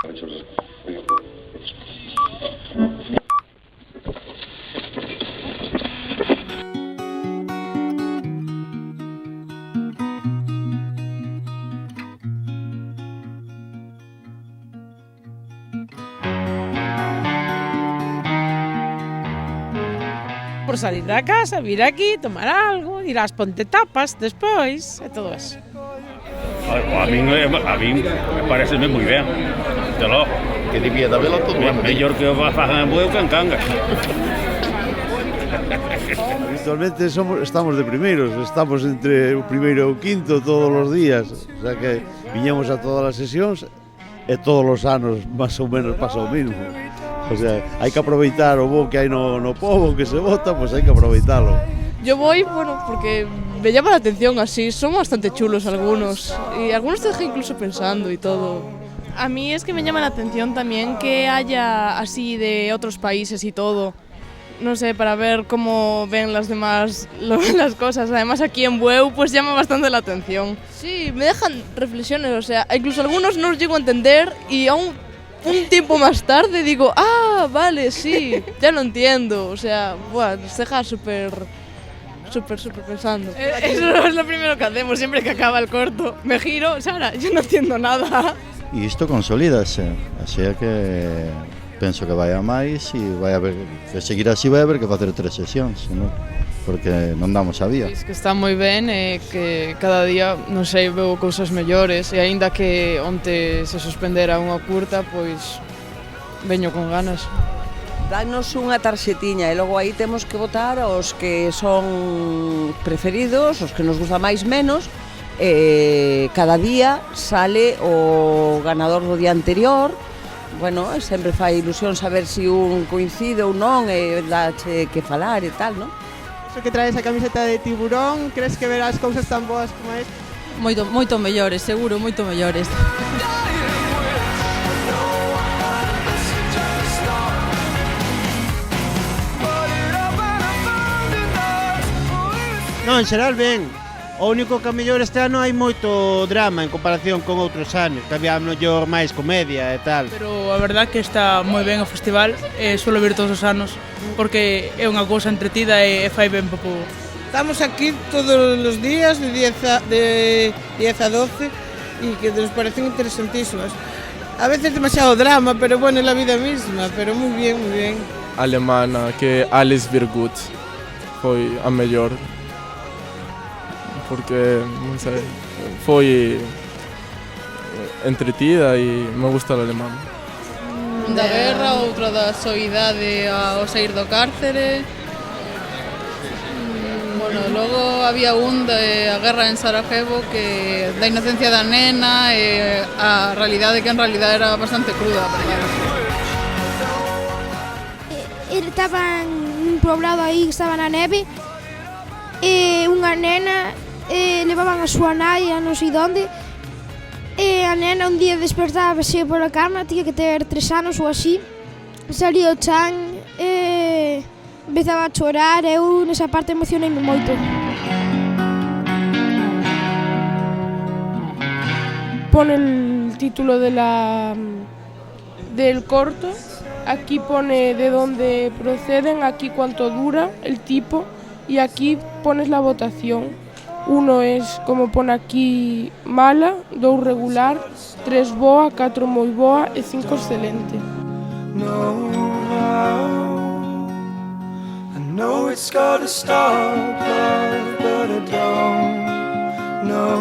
Por salir da casa, vir aquí, tomar algo, ir ás Pontetapas despois, e todo eso. A min pareceme moi ben, de logo. Que debía de habelo todo ano. Mellor que o fagan en Bueu que en Cangas. Habitualmente estamos de primeiros, estamos entre o primeiro e o quinto todos os días, o sea que viñemos a todas as sesións e todos os anos máis ou menos pasa o mismo. O sea, hai que aproveitar o bo que hai no pobo que se vota, pois hai que aproveitalo. Yo voy, bueno, porque me llama la atención así, son bastante chulos algunos y algunos te dejan incluso pensando y todo. A mí es que me llama la atención también que haya así de otros países y todo. No sé, para ver cómo ven las demás las cosas. Además aquí en Bueu pues llama bastante la atención. Sí, me dejan reflexiones, o sea, incluso algunos no los llego a entender y aún un tiempo más tarde digo, ah, vale, sí, ya lo entiendo. O sea, bueno, se deja súper pensando. Eso es lo primero que hacemos siempre que acaba el corto. Me giro, Sara, yo no entiendo nada. E isto consolídase, así é que penso que vai a máis e vai haber que seguir así, vai haber que facer 3 sesións, non? Porque non damos a vía. Es que está moi ben e que cada día, non sei, veo cousas mellores e aínda que onte se suspendera unha curta, pois veño con ganas. Danos unha tarxetiña e logo aí temos que votar os que son preferidos, os que nos gusta máis menos. Cada día sale o ganador do día anterior. Bueno, sempre fai ilusión saber se un coincide ou non e dache que falar e tal, non? Eso que traes a camiseta de tiburón, crees que verás cousas tan boas como esta? Moito mellores, seguro, moito mellores. Non, en xeral ben. O único que a mellor este ano hai moito drama en comparación con outros anos, que había mellor máis comedia e tal. Pero a verdad que está moi ben o festival e suelo vir todos os anos porque é unha cousa entretida e fai ben para o povo. Estamos aquí todos os días de 10 a 12 y que nos parecen interesantísimas. A veces demasiado drama, pero bueno, é la vida misma, pero moi bien, moi bien. Alemana, que Alice Virgut foi a mellor. Porque, non sei, foi entretida e me gusta o alemán. Da guerra, outra da soidade ao sair do cárcere. Bueno, logo había un de a guerra en Sarajevo que da inocencia da nena e a realidade que en realidade era bastante cruda, verdade. Estaba nun poblado aí que estaba na neve e unha nena levaban a súa nai a non sei onde e a nena un día despertábase pola cama, tiña que ter 3 anos ou así, salía o chan e empezaba a chorar e eu nesa parte emocioneime moito. Pone el título del corto, aquí pone de dónde proceden, aquí cuánto dura, el tipo y aquí pones la votación. 1 es, como pone aquí, mala, 2 regular, 3 boa, 4 moi boa e 5 excelente. I know it's gotta stop, love, but I don't know